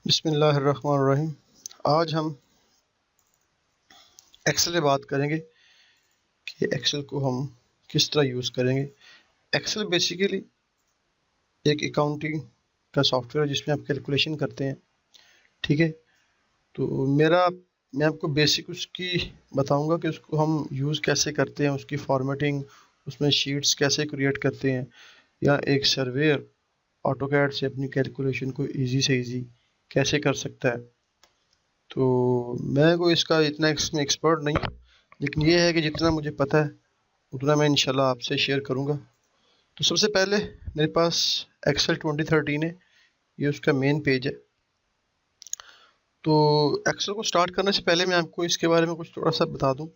بسم اللہ الرحمن الرحیم۔ آج ہم ایکسل پہ بات کریں گے کہ ایکسل کو ہم کس طرح یوز کریں گے۔ ایکسل بیسیکلی ایک اکاؤنٹنگ کا سافٹ ویئر ہے جس میں آپ کیلکولیشن کرتے ہیں، ٹھیک ہے۔ تو میں آپ کو بیسک اس کی بتاؤں گا کہ اس کو ہم یوز کیسے کرتے ہیں، اس کی فارمیٹنگ، اس میں شیٹس کیسے کریٹ کرتے ہیں، یا ایک سرویئر آٹو کیڈ سے اپنی کیلکولیشن کو ایزی سے ایزی کیسے کر سکتا ہے۔ تو میں کوئی اس کا اتنا اس میں ایکسپرٹ نہیں ہوں، لیکن یہ ہے کہ جتنا مجھے پتہ ہے اتنا میں انشاءاللہ آپ سے شیئر کروں گا۔ تو سب سے پہلے میرے پاس ایکسل 2013 ہے، یہ اس کا مین پیج ہے۔ تو ایکسل کو سٹارٹ کرنے سے پہلے میں آپ کو اس کے بارے میں کچھ تھوڑا سا بتا دوں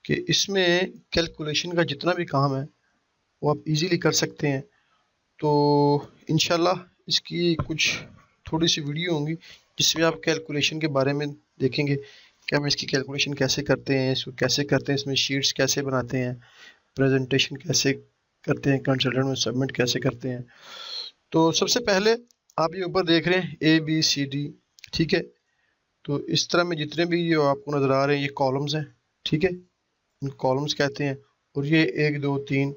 کہ اس میں کیلکولیشن کا جتنا بھی کام ہے وہ آپ ایزیلی کر سکتے ہیں۔ تو انشاءاللہ اس کی کچھ تھوڑی سی ویڈیو ہوں گی جس میں آپ کیلکولیشن کے بارے میں دیکھیں گے کہ ہم اس کی کیلکولیشن کیسے کرتے ہیں، اس کو کیسے کرتے ہیں، اس میں شیٹس کیسے بناتے ہیں، پریزنٹیشن کیسے کرتے ہیں، کنسلٹنٹ میں سبمٹ کیسے کرتے ہیں۔ تو سب سے پہلے آپ یہ اوپر دیکھ رہے ہیں ABCD، ٹھیک ہے۔ تو اس طرح میں جتنے بھی یہ آپ کو نظر آ رہے ہیں یہ کالمز ہیں، ٹھیک ہے، ان کالمز کہتے ہیں، اور یہ 1 2 3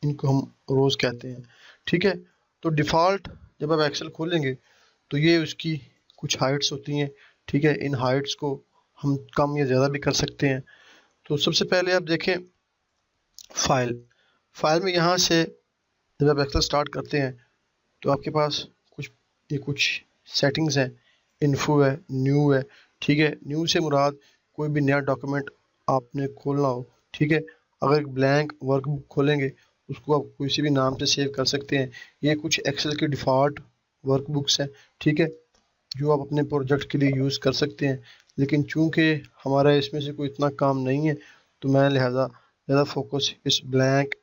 ان کو ہم روز کہتے ہیں، ٹھیک ہے۔ تو ڈیفالٹ جب آپ ایکسل کھولیں گے تو یہ اس کی کچھ ہائٹس ہوتی ہیں، ٹھیک ہے۔ ان ہائٹس کو ہم کم یا زیادہ بھی کر سکتے ہیں۔ تو سب سے پہلے آپ دیکھیں فائل میں یہاں سے جب آپ ایکسل سٹارٹ کرتے ہیں تو آپ کے پاس کچھ سیٹنگز ہیں، انفو ہے، نیو ہے، ٹھیک ہے۔ نیو سے مراد کوئی بھی نیا ڈاکومنٹ آپ نے کھولنا ہو، ٹھیک ہے۔ اگر ایک بلینک ورک بک کھولیں گے اس کو آپ کسی بھی نام سے سیو کر سکتے ہیں۔ یہ کچھ ایکسل کی ڈیفالٹ ورک بکس ہیں، ٹھیک ہے، جو آپ اپنے پروجیکٹ کے لیے یوز کر سکتے ہیں۔ لیکن چونکہ ہمارا اس میں سے کوئی اتنا کام نہیں ہے تو میں لہٰذا زیادہ فوکس اس بلینک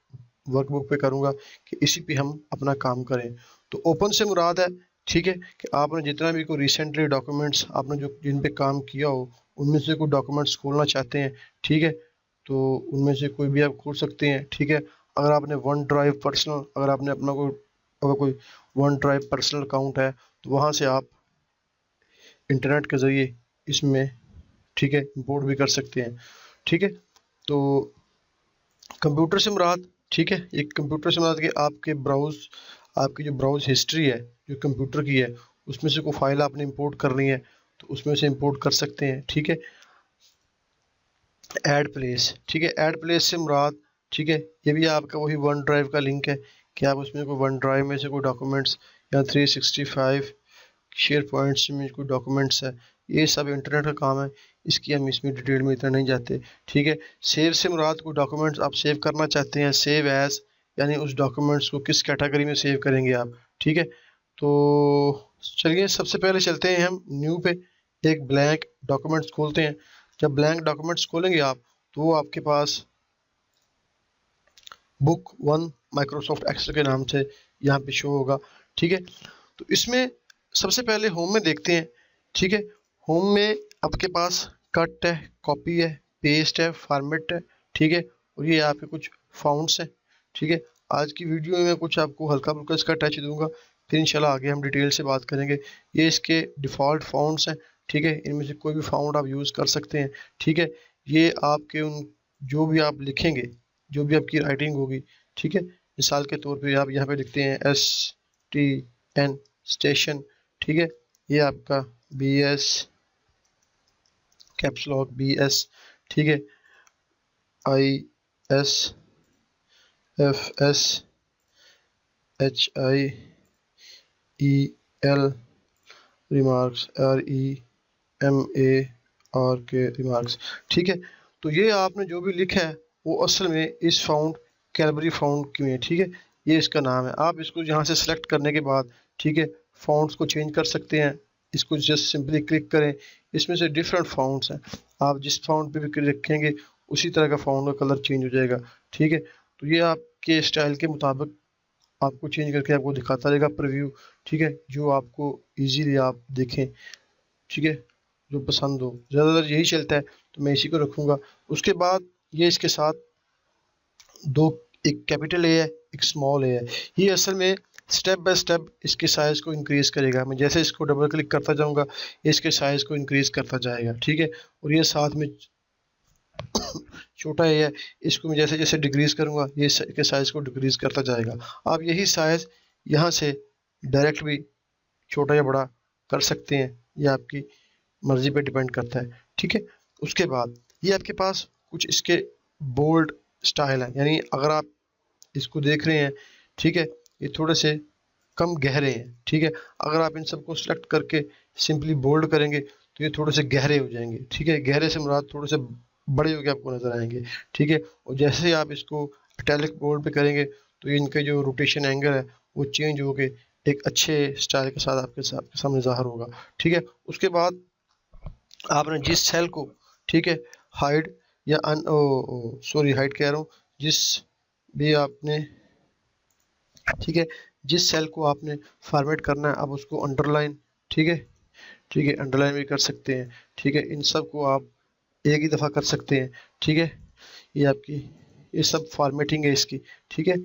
ورک بک پہ کروں گا کہ اسی پہ ہم اپنا کام کریں۔ تو اوپن سے مراد ہے، ٹھیک ہے، کہ آپ نے جتنا بھی کوئی ریسنٹلی ڈاکومنٹس آپ نے جن پہ کام کیا ہو ان میں سے کوئی ڈاکومنٹس کھولنا چاہتے ہیں، ٹھیک ہے، تو ان میں سے کوئی بھی آپ کھول سکتے ہیں، ٹھیک ہے۔ اگر آپ نے ون ڈرائیو پرسنل، اگر آپ نے اپنا کوئی ون ڈرائیو پرسنل اکاؤنٹ ہے تو وہاں سے آپ انٹرنیٹ کے ذریعے اس میں، ٹھیک ہے، امپورٹ بھی کر سکتے ہیں، ٹھیک ہے۔ تو کمپیوٹر سے مراد، ٹھیک ہے، یہ کمپیوٹر سے مراد کہ آپ کی جو براؤز ہسٹری ہے جو کمپیوٹر کی ہے اس میں سے کوئی فائل آپ نے امپورٹ کرنی ہے تو اس میں سے امپورٹ کر سکتے ہیں، ٹھیک ہے۔ ایڈ پلیس، ٹھیک ہے، ایڈ پلیس سے مراد، ٹھیک ہے، یہ بھی آپ کا وہی ون ڈرائیو کا لنک ہے کہ آپ اس میں کوئی ون ڈرائیو میں سے کوئی ڈاکومنٹس یا 365 شیئر پوائنٹس میں کوئی ڈاکومنٹس ہے، یہ سب انٹرنیٹ کا کام ہے، اس کی ہم اس میں ڈیٹیل میں اتنا نہیں جاتے، ٹھیک ہے۔ سیو سے مراد کوئی ڈاکومنٹس آپ سیو کرنا چاہتے ہیں، سیو ایز یعنی اس ڈاکومنٹس کو کس کیٹیگری میں سیو کریں گے آپ، ٹھیک ہے۔ تو چلیے سب سے پہلے چلتے ہیں ہم نیو پہ، ایک بلینک ڈاکومنٹس کھولتے ہیں۔ جب بلینک ڈاکومنٹس کھولیں گے آپ تو وہ آپ کے پاس بک 1 مائکروسافٹ ایکسل کے نام سے یہاں پہ شو ہوگا، ٹھیک ہے۔ تو اس میں سب سے پہلے ہوم میں دیکھتے ہیں، ٹھیک ہے۔ ہوم میں آپ کے پاس کٹ ہے، کاپی ہے، پیسٹ ہے، فارمیٹ ہے، ٹھیک ہے، اور یہ آپ کے کچھ فاؤنٹس ہیں، ٹھیک ہے۔ آج کی ویڈیو میں کچھ آپ کو ہلکا پھلکا اس کا ٹچ دوں گا، پھر انشاءاللہ آگے ہم ڈیٹیل سے بات کریں گے۔ یہ اس کے ڈیفالٹ فاؤنٹس ہیں، ٹھیک ہے، ان میں سے کوئی بھی فاؤنٹ آپ یوز کر سکتے ہیں، ٹھیک ہے۔ یہ آپ کے جو بھی آپ لکھیں گے، جو بھی آپ کی رائٹنگ ہوگی، ٹھیک ہے، مثال کے طور پہ آپ یہاں پہ لکھتے ہیں STN اسٹیشن، ٹھیک ہے، یہ آپ کا BS کیپس لاک BS، ٹھیک ہے، IS FS HIEL remarks REMARK remarks, ٹھیک ہے۔ تو یہ آپ نے جو بھی لکھا ہے وہ اصل میں اس فاؤنٹ کیلبری فاؤنٹ کی ہے، ٹھیک ہے، یہ اس کا نام ہے۔ آپ اس کو یہاں سے سلیکٹ کرنے کے بعد، ٹھیک ہے، فاؤنٹس کو چینج کر سکتے ہیں۔ اس کو جسٹ سمپلی کلک کریں، اس میں سے ڈفرینٹ فاؤنٹس ہیں، آپ جس فاؤنٹ پہ بھی رکھیں گے اسی طرح کا فاؤنٹ کا کلر چینج ہو جائے گا، ٹھیک ہے۔ تو یہ آپ کے اسٹائل کے مطابق آپ کو چینج کر کے آپ کو دکھاتا رہے گا پریویو، ٹھیک ہے، جو آپ کو ایزیلی آپ دیکھیں، ٹھیک ہے، جو پسند ہو۔ زیادہ تر یہی چلتا ہے تو میں اسی کو رکھوں گا۔ اس کے بعد یہ اس کے ساتھ ایک کیپٹل A ہے، ایک اسمال A ہے، یہ اصل میں स्टेप बाय स्टेप इसके साइज़ को इंक्रीज़ करेगा। मैं जैसे इसको डबल क्लिक करता जाऊँगा ये इसके साइज़ को इंक्रीज़ करता जाएगा, ठीक है। और ये साथ में छोटा है, इसको मैं जैसे जैसे डिक्रीज़ करूँगा ये इसके साइज़ को डिक्रीज़ करता जाएगा। आप यही साइज़ यहाँ से डायरेक्ट भी छोटा या बड़ा कर सकते हैं, ये आपकी मर्ज़ी पे डिपेंड करता है, ठीक है। उसके बाद ये आपके पास कुछ इसके बोल्ड स्टाइल है, यानी अगर आप इसको देख रहे हैं, ठीक है, ये थोड़े से कम गहरे हैं, ठीक है। अगर आप इन सबको सेलेक्ट करके सिंपली बोल्ड करेंगे तो ये थोड़े से गहरे हो जाएंगे, ठीक है। गहरे से मुराद थोड़े से बड़े होकर आपको नजर आएंगे, ठीक है। और जैसे ही आप इसको इटैलिक बोल्ड पे करेंगे तो इनके जो रोटेशन एंगल है वो चेंज हो के एक अच्छे स्टाइल के साथ आपके सामने ज़ाहिर होगा, ठीक है। उसके बाद आपने जिस सेल को, ठीक है, हाइड या सॉरी हाइड कह रहा हूँ, जिस भी आपने, ठीक है, जिस सेल को आपने फॉर्मेट करना है आप उसको अंडरलाइन, ठीक है, ठीक है, अंडरलाइन भी कर सकते हैं, ठीक है। इन सब को आप एक ही दफ़ा कर सकते हैं, ठीक है। ये आपकी ये सब फॉर्मेटिंग है इसकी, ठीक है।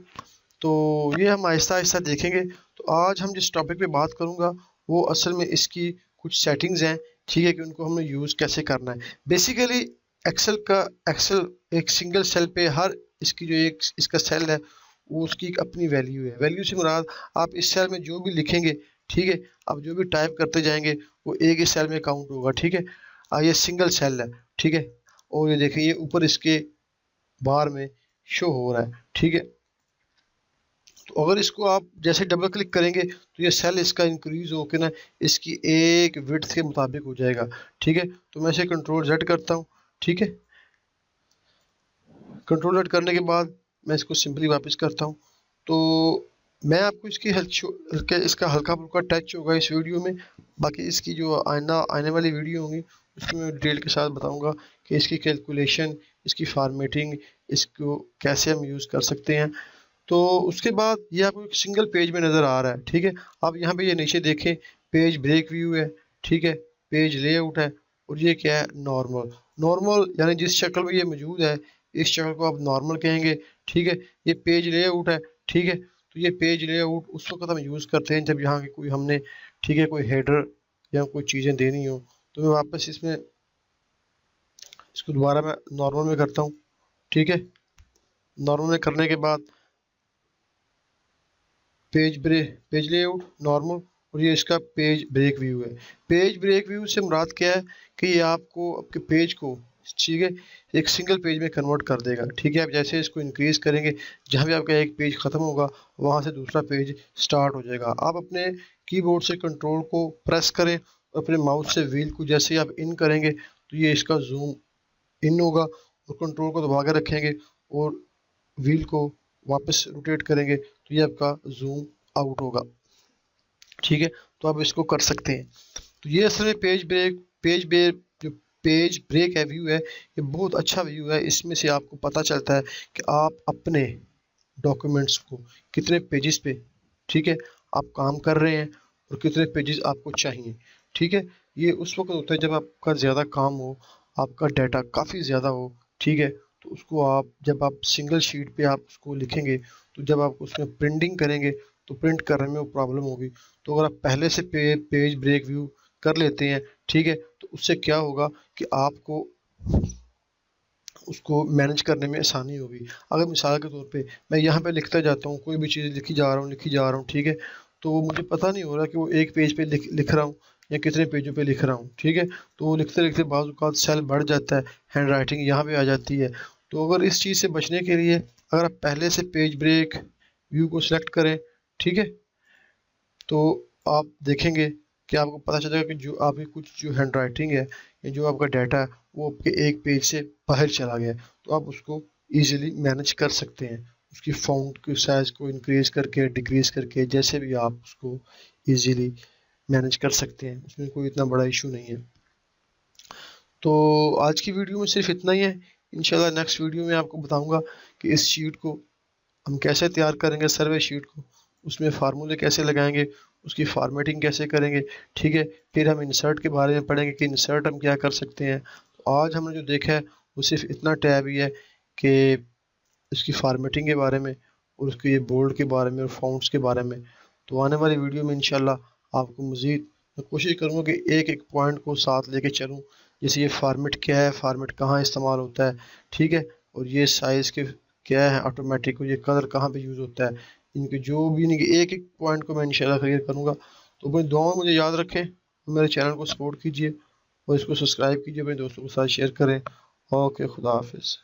तो ये हम आहिस्ता आहिस्ता देखेंगे। तो आज हम जिस टॉपिक पे बात करूँगा वो असल में इसकी कुछ सेटिंग्स हैं, ठीक है, कि उनको हमें यूज़ कैसे करना है। बेसिकली एक्सेल एक सिंगल सेल पे हर इसकी जो एक इसका सेल है वो उसकी एक अपनी वैल्यू है। वैल्यू से मुराद आप इस सेल में जो भी लिखेंगे, ठीक है, आप जो भी टाइप करते जाएंगे वो एक ही सेल में काउंट होगा, ठीक है। ये सिंगल सेल है, ठीक है। और ये देखिए ये ऊपर इसके बार में शो हो रहा है, ठीक है। तो अगर इसको आप जैसे डबल क्लिक करेंगे तो ये सेल इसका इंक्रीज होकर ना इसकी एक विड्थ के मुताबिक हो जाएगा, ठीक है। तो मैं इसे कंट्रोल Z करता हूँ, ठीक है। कंट्रोल Z करने के बाद मैं इसको सिंपली वापस करता हूँ। तो मैं आपको इसकी इसका हल्का फुल्का टच होगा इस वीडियो में, बाकी इसकी जो आने वाली वीडियो होंगी उसमें मैं डिटेल के साथ बताऊंगा कि इसकी कैलकुलेशन, इसकी फॉर्मेटिंग, इसको कैसे हम यूज़ कर सकते हैं। तो उसके बाद ये आपको एक सिंगल पेज में नज़र आ रहा है, ठीक है। आप यहाँ पे ये नीचे देखें पेज ब्रेक व्यू है, ठीक है, पेज लेआउट है, और ये क्या है नॉर्मल। नॉर्मल यानी जिस शक्ल में ये मौजूद है इस शक्ल को आप नॉर्मल कहेंगे, ठीक है। ये पेज लेआउट है, ठीक है। तो ये पेज लेआउट उस वक्त हम यूज़ करते हैं जब यहाँ की कोई हमने, ठीक है, कोई हेडर या कोई चीज़ें देनी हो। तो मैं वापस इसमें इसको दोबारा मैं नॉर्मल में करता हूँ, ठीक है। नॉर्मल में करने के बाद पेज लेआउट नॉर्मल, और ये इसका पेज ब्रेक व्यू है। पेज ब्रेक व्यू से मुराद क्या है कि ये आपको आपके पेज को, ठीक है, एक सिंगल पेज में कन्वर्ट कर देगा, ठीक है। आप जैसे इसको इंक्रीज करेंगे जहाँ भी आपका एक पेज ख़त्म होगा वहाँ से दूसरा पेज स्टार्ट हो जाएगा। आप अपने कीबोर्ड से कंट्रोल को प्रेस करें और अपने माउस से व्हील को जैसे आप इन करेंगे तो ये इसका जूम इन होगा, और कंट्रोल को दबा के रखेंगे और व्हील को वापस रोटेट करेंगे तो ये आपका जूम आउट होगा, ठीक है। तो आप इसको कर सकते हैं। तो ये असल में पेज ब्रेक है व्यू है, ये बहुत अच्छा व्यू है। इसमें से आपको पता चलता है कि आप अपने डॉक्यूमेंट्स को कितने पेजेस पे, ठीक है, आप काम कर रहे हैं और कितने पेजेस आपको चाहिए, ठीक है। ये उस वक्त होता है जब आपका ज़्यादा काम हो, आपका डाटा काफ़ी ज़्यादा हो, ठीक है। तो उसको आप जब आप सिंगल शीट पे आप उसको लिखेंगे तो जब आप उसमें प्रिंटिंग करेंगे तो प्रिंट करने में वो प्रॉब्लम होगी। तो अगर आप पहले से पेज ब्रेक व्यू कर लेते हैं, ठीक है, तो उससे क्या होगा कि आपको उसको मैनेज करने में आसानी होगी। अगर मिसाल के तौर पे मैं यहाँ पे लिखता जाता हूँ, कोई भी चीज़ लिखी जा रहा हूँ, ठीक है, तो मुझे पता नहीं हो रहा कि वो एक पेज पे लिख रहा हूँ या कितने पेजों पे लिख रहा हूँ, ठीक है। तो वो लिखते लिखते बाज़ औक़ात सेल बढ़ जाता है, हैंड राइटिंग यहाँ पे आ जाती है। तो अगर इस चीज़ से बचने के लिए अगर आप पहले से पेज ब्रेक व्यू को सिलेक्ट करें, ठीक है, तो आप देखेंगे कि आपको पता चलेगा कि जो आपकी कुछ जो हैंड राइटिंग है या जो आपका डाटा है वो आपके एक पेज से बाहर चला गया। तो आप उसको ईजिली मैनेज कर सकते हैं, उसकी फ़ॉन्ट के साइज़ को इंक्रीज करके डिक्रीज करके जैसे भी आप उसको ईजिली मैनेज कर सकते हैं, उसमें कोई इतना बड़ा इशू नहीं है। तो आज की वीडियो में सिर्फ इतना ही है। इंशाल्लाह नेक्स्ट वीडियो में आपको बताऊंगा कि इस शीट को हम कैसे तैयार करेंगे, सर्वे शीट को, उसमें फार्मूले कैसे लगाएंगे, उसकी फॉर्मेटिंग कैसे करेंगे, ठीक है। फिर हम इंसर्ट के बारे में पढ़ेंगे कि इंसर्ट हम क्या कर सकते हैं। तो आज हमने जो देखा है वो सिर्फ इतना टैब ही है कि उसकी फॉर्मेटिंग के बारे में और उसके बोल्ड के बारे में और फॉन्ट्स के बारे में। تو آنے والی ویڈیو میں انشاءاللہ آپ کو مزید میں کوشش کروں گا کہ ایک ایک پوائنٹ کو ساتھ لے کے چلوں، جیسے یہ فارمیٹ کیا ہے، فارمیٹ کہاں استعمال ہوتا ہے، ٹھیک ہے، اور یہ سائز کے کیا ہے آٹومیٹک، اور یہ کلر کہاں پہ یوز ہوتا ہے، ان کے جو بھی نہیں کہ ایک ایک پوائنٹ کو میں انشاءاللہ کلیئر کروں گا۔ تو اپنی دعاؤں مجھے یاد رکھیں، میرے چینل کو سپورٹ کیجیے اور اس کو سبسکرائب کیجیے، اپنے دوستوں کے ساتھ شیئر کریں۔ اوکے، خدا حافظ۔